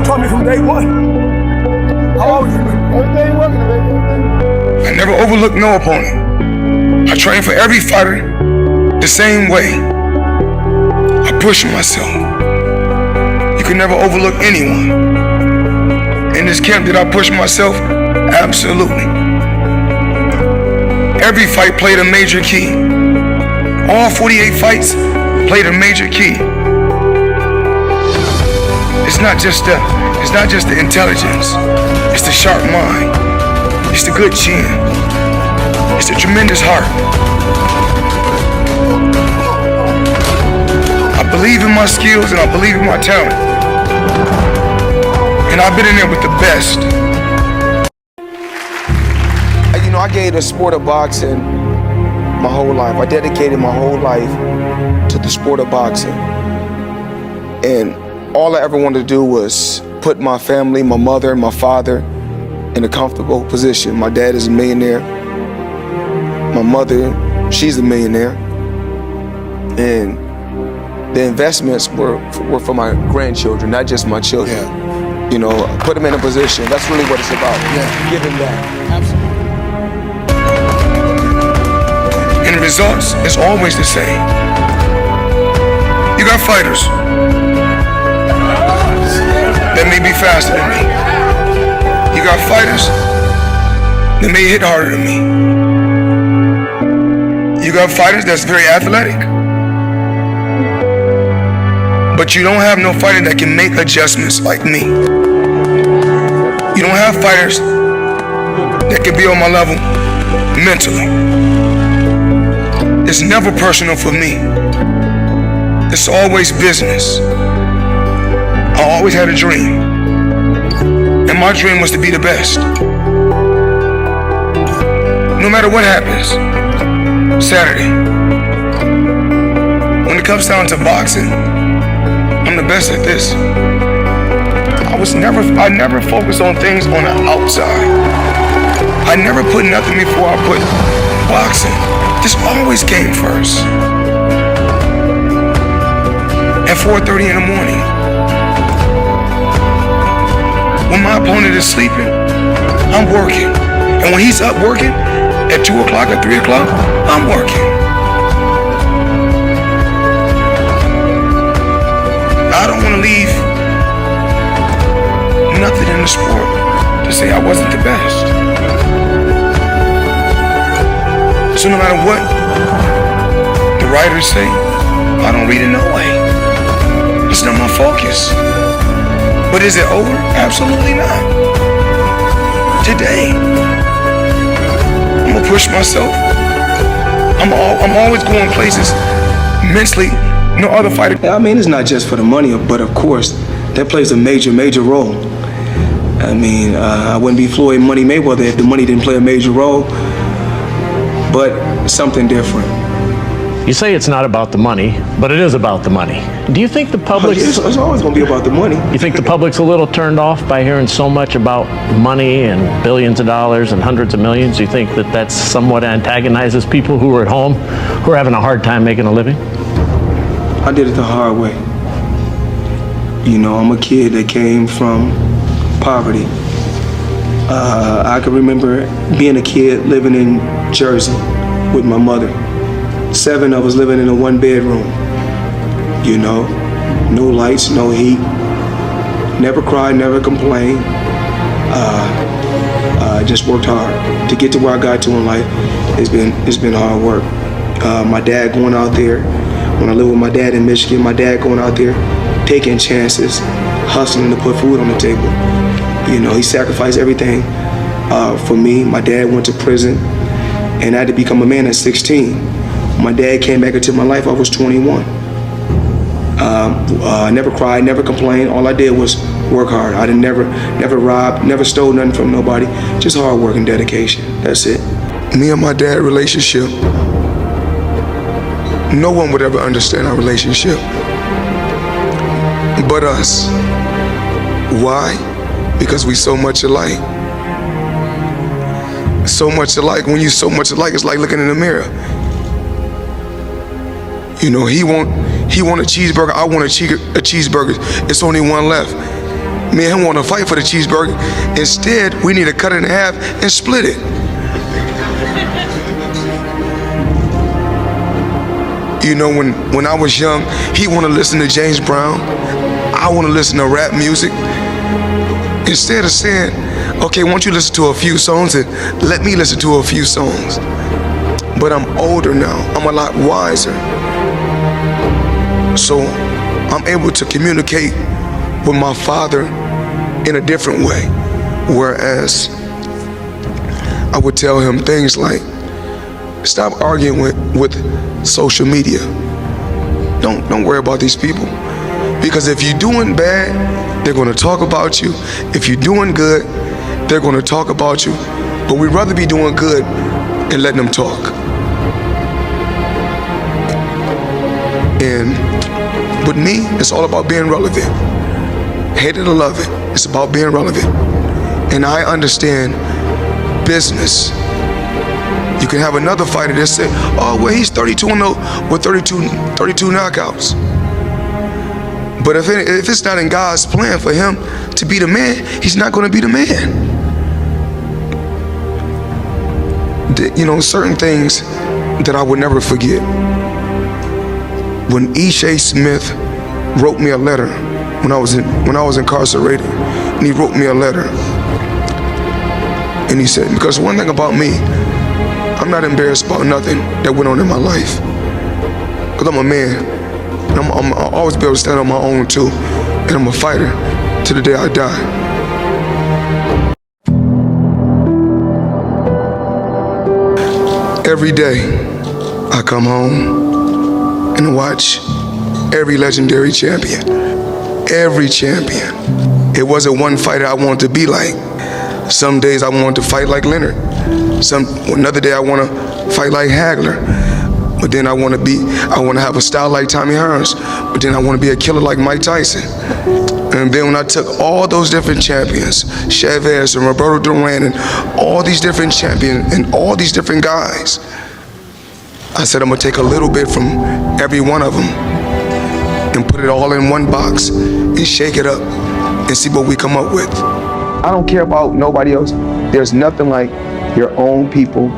taught me from day one. I always everything working, baby. I never overlooked no opponent. I train for every fighter the same way. I push myself. You can never overlook anyone. In this camp, did I push myself? Absolutely. Every fight played a major key. All 48 fights played a major key. It's not just the intelligence. It's the sharp mind. It's the good chin. It's the tremendous heart. I believe in my skills and I believe in my talent. And I've been in there with the best. You know, I gave the sport of boxing my whole life. I dedicated my whole life to the sport of boxing. And all I ever wanted to do was put my family, my mother, my father in a comfortable position. My dad is a millionaire. My mother, she's a millionaire. And the investments were for my grandchildren, not just my children. Yeah. You know, put them in a position. That's really what it's about. Yeah. Giving back. Absolutely. And the results is always the same. You got fighters that may be faster than me. You got fighters that may hit harder than me. You got fighters that's very athletic. But you don't have no fighter that can make adjustments like me. You don't have fighters that can be on my level mentally. It's never personal for me. It's always business. I always had a dream. And my dream was to be the best. No matter what happens, Saturday. When it comes down to boxing, I'm the best at this. I never focused on things on the outside. I never put nothing before I put boxing. This always came first. At 4:30 in the morning, when my opponent is sleeping, I'm working. And when he's up working, at 2 o'clock or 3 o'clock, I'm working. I don't want to leave nothing in the sport to say I wasn't the best. So no matter what the writers say, I don't read it no way. It's not my focus. But is it over? Absolutely not. Today, I'm gonna push myself. I'm always going places mentally no other fighter. I mean, it's not just for the money, but of course, that plays a major role. I mean, I wouldn't be Floyd Money Mayweather if the money didn't play a major role, but something different. You say it's not about the money, but it is about the money. Do you think the public... It's always going to be about the money. You think the public's a little turned off by hearing so much about money and billions of dollars and hundreds of millions? Do you think that that's somewhat antagonizes people who are at home, who are having a hard time making a living? I did it the hard way. You know, I'm a kid that came from poverty. I can remember being a kid living in Jersey with my mother. 7 of us living in a 1-bedroom. You know, no lights, no heat. Never cried, never complained. Just worked hard to get to where I got to in life. It's been hard work. My dad going out there. When I lived with my dad in Michigan, my dad going out there, taking chances, hustling to put food on the table. You know, he sacrificed everything for me. My dad went to prison, and I had to become a man at 16. My dad came back into my life, I was 21. I never cried, never complained. All I did was work hard. I didn't never robbed, never stole nothing from nobody. Just hard work and dedication. That's it. Me and my dad relationship, no one would ever understand our relationship but us. Why? Because we so much alike. So much alike. When you so much alike, it's like looking in the mirror. You know, he want a cheeseburger, I want a cheeseburger. It's only one left. Me and him want to fight for the cheeseburger. Instead, we need to cut it in half and split it. You know, when I was young, he want to listen to James Brown. I want to listen to rap music. Instead of saying, okay, why don't you listen to a few songs and let me listen to a few songs. But I'm older now. I'm a lot wiser. So I'm able to communicate with my father in a different way. Whereas I would tell him things like, stop arguing with social media. Don't worry about these people. Because if you're doing bad, they're gonna talk about you. If you're doing good, they're gonna talk about you. But we'd rather be doing good and letting them talk. And with me, it's all about being relevant. Hate it or love it, it's about being relevant. And I understand business. You can have another fighter that say, oh, well, he's 32-0 with 32 knockouts. But if it's not in God's plan for him to be the man, he's not going to be the man. You know, certain things that I would never forget. When E.J. Smith wrote me a letter when I was incarcerated, and he wrote me a letter, and he said, because one thing about me, I'm not embarrassed about nothing that went on in my life. Because I'm a man, and I'll always be able to stand on my own too, and I'm a fighter till the day I die. Every day, I come home and watch every legendary champion. Every champion. It wasn't one fighter I wanted to be like. Some days I wanted to fight like Leonard. Another day I want to fight like Hagler. But then I want to have a style like Tommy Hearns. But then I want to be a killer like Mike Tyson. And then when I took all those different champions, Chavez and Roberto Duran and all these different champions and all these different guys, I said I'm gonna take a little bit from every one of them and put it all in one box and shake it up and see what we come up with. I don't care about nobody else. There's nothing like your own people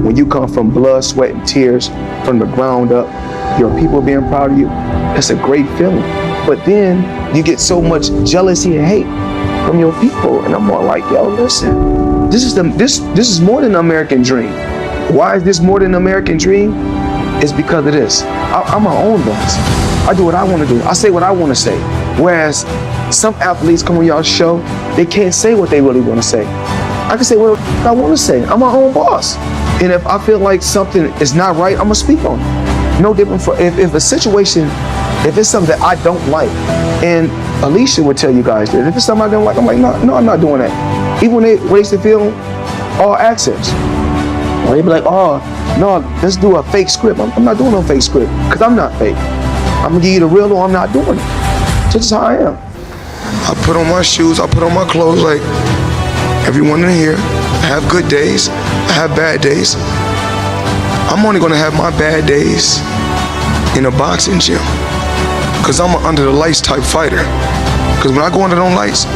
when you come from blood, sweat, and tears from the ground up. Your people being proud of you. That's a great feeling. But then you get so much jealousy and hate from your people, and I'm more like, yo, listen, this is more than an American dream. Why is this more than an American dream? It's because of this. I'm my own boss. I do what I want to do. I say what I want to say. Whereas some athletes come on y'all show, they can't say what they really want to say. I can say what I want to say. I'm my own boss. And if I feel like something is not right, I'm gonna speak on it. No different for if a situation, if it's something that I don't like, and Alicia would tell you guys that if it's something I don't like, I'm like, no, I'm not doing that. Even when they raise the film, all accents. Or they be like, oh, no, let's do a fake script. I'm not doing no fake script, because I'm not fake. I'm gonna give you the real, or I'm not doing it. This is how I am. I put on my shoes, I put on my clothes like everyone in here. I have good days, I have bad days. I'm only gonna have my bad days in a boxing gym, because I'm an under the lights type fighter. Because when I go under those lights,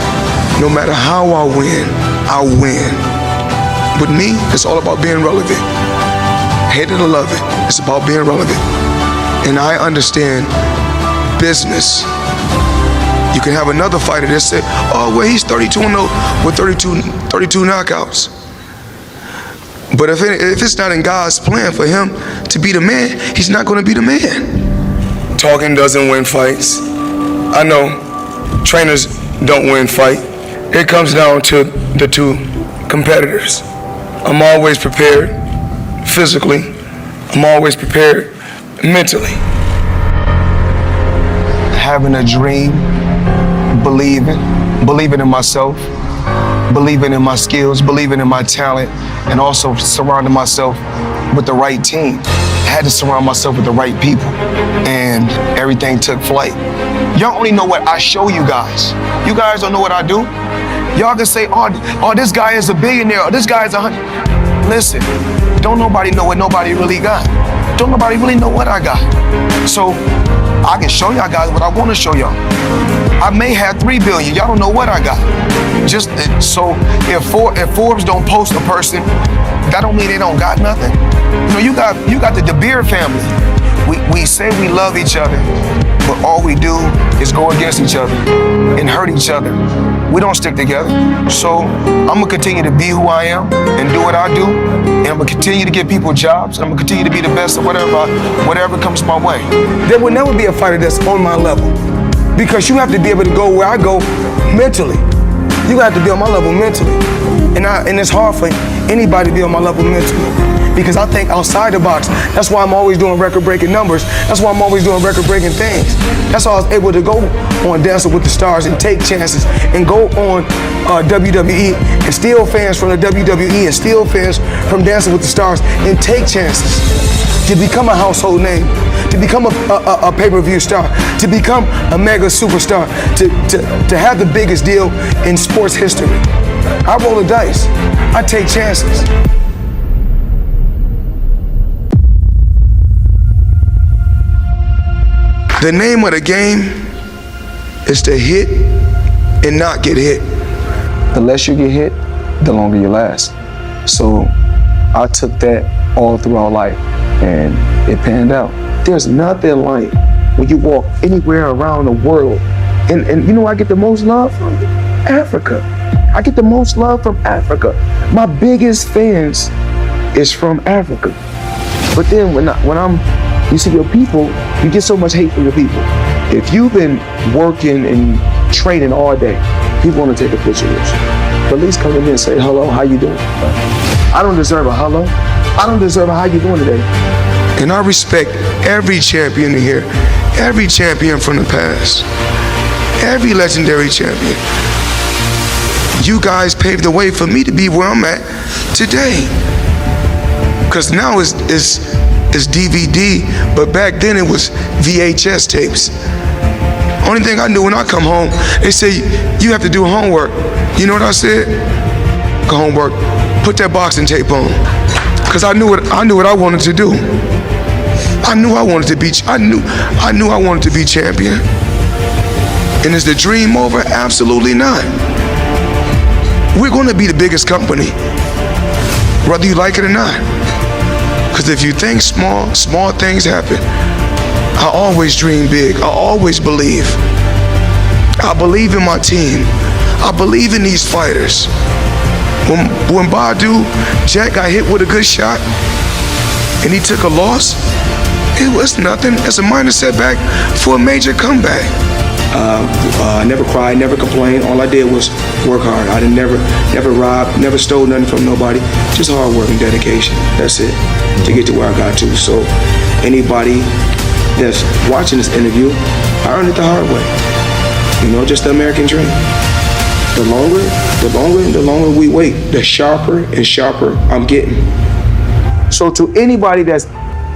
no matter how I win, I'll win. With me, it's all about being relevant. Hate it or love it, it's about being relevant. And I understand business. You can have another fighter that say, oh, well, he's 32-0 with 32 knockouts. But if it's not in God's plan for him to be the man, he's not going to be the man. Talking doesn't win fights. I know trainers don't win fight. It comes down to the two competitors. I'm always prepared physically. I'm always prepared mentally. Having a dream, believing in myself, believing in my skills, believing in my talent, and also surrounding myself with the right team. I had to surround myself with the right people, and everything took flight. Y'all only know what I show you guys. You guys don't know what I do. Y'all can say, oh, this guy is a billionaire, or this guy is 100. Listen, don't nobody know what nobody really got. Don't nobody really know what I got. So I can show y'all guys what I want to show y'all. I may have 3 billion. Y'all don't know what I got. Just so if Forbes don't post a person, that don't mean they don't got nothing. You got the De Beer family. We say we love each other, but all we do is go against each other and hurt each other. We don't stick together. So I'm gonna continue to be who I am and do what I do, and I'm gonna continue to give people jobs, and I'm gonna continue to be the best of whatever comes my way. There will never be a fighter that's on my level, because you have to be able to go where I go mentally. You have to be on my level mentally, and it's hard for anybody to be on my level mentally. Because I think outside the box. That's why I'm always doing record-breaking numbers. That's why I'm always doing record-breaking things. That's why I was able to go on Dancing with the Stars and take chances and go on WWE and steal fans from the WWE and steal fans from Dancing with the Stars and take chances to become a household name, to become a pay-per-view star, to become a mega superstar, to have the biggest deal in sports history. I roll the dice. I take chances. The name of the game is to hit and not get hit. The less you get hit, the longer you last. So I took that all throughout life, and it panned out. There's nothing like when you walk anywhere around the world, and I get the most love from Africa. I get the most love from Africa. My biggest fans is from Africa. But then you see your people, you get so much hate from your people. If you've been working and training all day, people want to take a picture with you. But at least come in and say, hello, how you doing? I don't deserve a hello. I don't deserve a how you doing today. And I respect every champion in here, every champion from the past, every legendary champion. You guys paved the way for me to be where I'm at today. Because now it's DVD, but back then it was VHS tapes. Only thing I knew when I come home, they say, you have to do homework. You know what I said? Go homework, put that boxing tape on. Because I knew what I wanted to do. I knew I wanted to be champion. And is the dream over? Absolutely not. We're gonna be the biggest company, whether you like it or not. Because if you think small things happen. I always dream big. I always believe. I believe in my team. I believe in these fighters. When Badu, Jack got hit with a good shot and he took a loss, it was nothing. It's a minor setback for a major comeback. I never cried, never complained. All I did was work hard. I didn't never robbed, never stole nothing from nobody. Just hard work and dedication. That's it, to get to where I got to. So anybody that's watching this interview, I earned it the hard way. Just the American dream. The longer we wait, the sharper and sharper I'm getting. So to anybody that's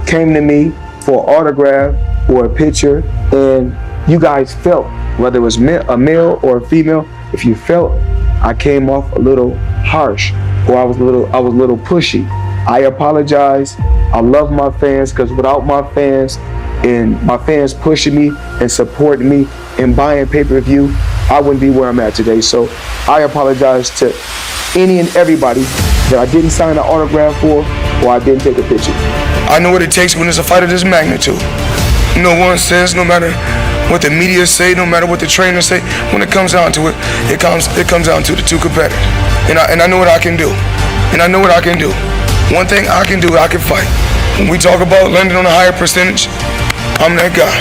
came to me for an autograph or a picture, and you guys felt, whether it was a male or a female, if you felt I came off a little harsh or I was a little pushy, I apologize. I love my fans, because without my fans and my fans pushing me and supporting me and buying pay-per-view, I wouldn't be where I'm at today. So I apologize to any and everybody that I didn't sign an autograph for or I didn't take a picture. I know what it takes when it's a fight of this magnitude. No one says, no matter what the media say, no matter what the trainers say, when it comes down to it, it comes down to the two competitors. And I know what I can do. And I know what I can do. One thing I can do, I can fight. When we talk about landing on a higher percentage, I'm that guy.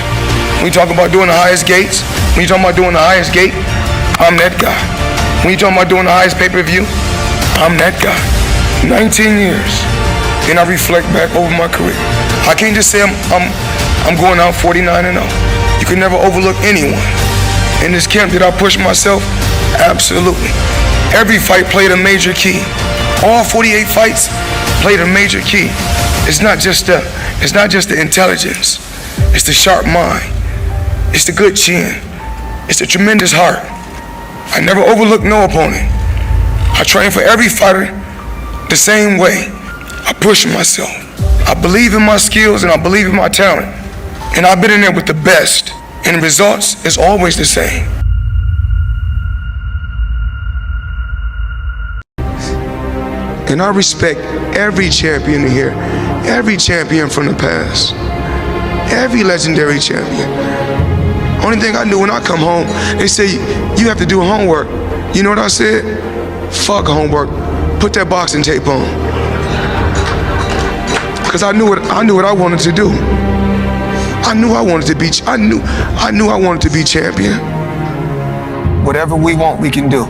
When you talk about doing the highest gates, when you talking about doing the highest gate, I'm that guy. When you talking about doing the highest pay-per-view, I'm that guy. 19 years, and I reflect back over my career. I can't just say I'm going out 49-0. You can never overlook anyone. In this camp, did I push myself? Absolutely. Every fight played a major key. All 48 fights played a major key. It's not just the intelligence. It's the sharp mind. It's the good chin. It's the tremendous heart. I never overlook no opponent. I train for every fighter the same way. I push myself. I believe in my skills and I believe in my talent. And I've been in there with the best, and the results is always the same. And I respect every champion in here, every champion from the past, every legendary champion. Only thing I knew when I come home, they say, you have to do homework. You know what I said? Fuck homework. Put that boxing tape on. Because I knew what I wanted to do. I knew I wanted to be, I knew I wanted to be champion. Whatever we want, we can do.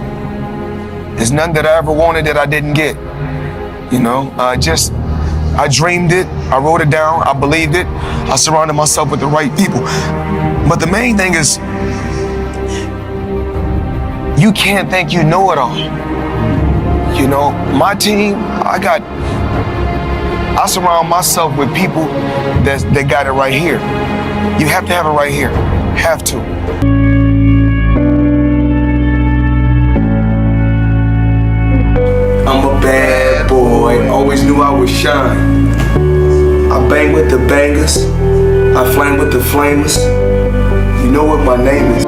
There's none that I ever wanted that I didn't get. You know, I dreamed it, I wrote it down, I believed it, I surrounded myself with the right people. But the main thing is, you can't think you know it all. You know, my team, I surround myself with people that got it right here. You have to have it right here, have to. I'm a bad boy, always knew I would shine. I bang with the bangers, I flame with the flamers. You know what my name is.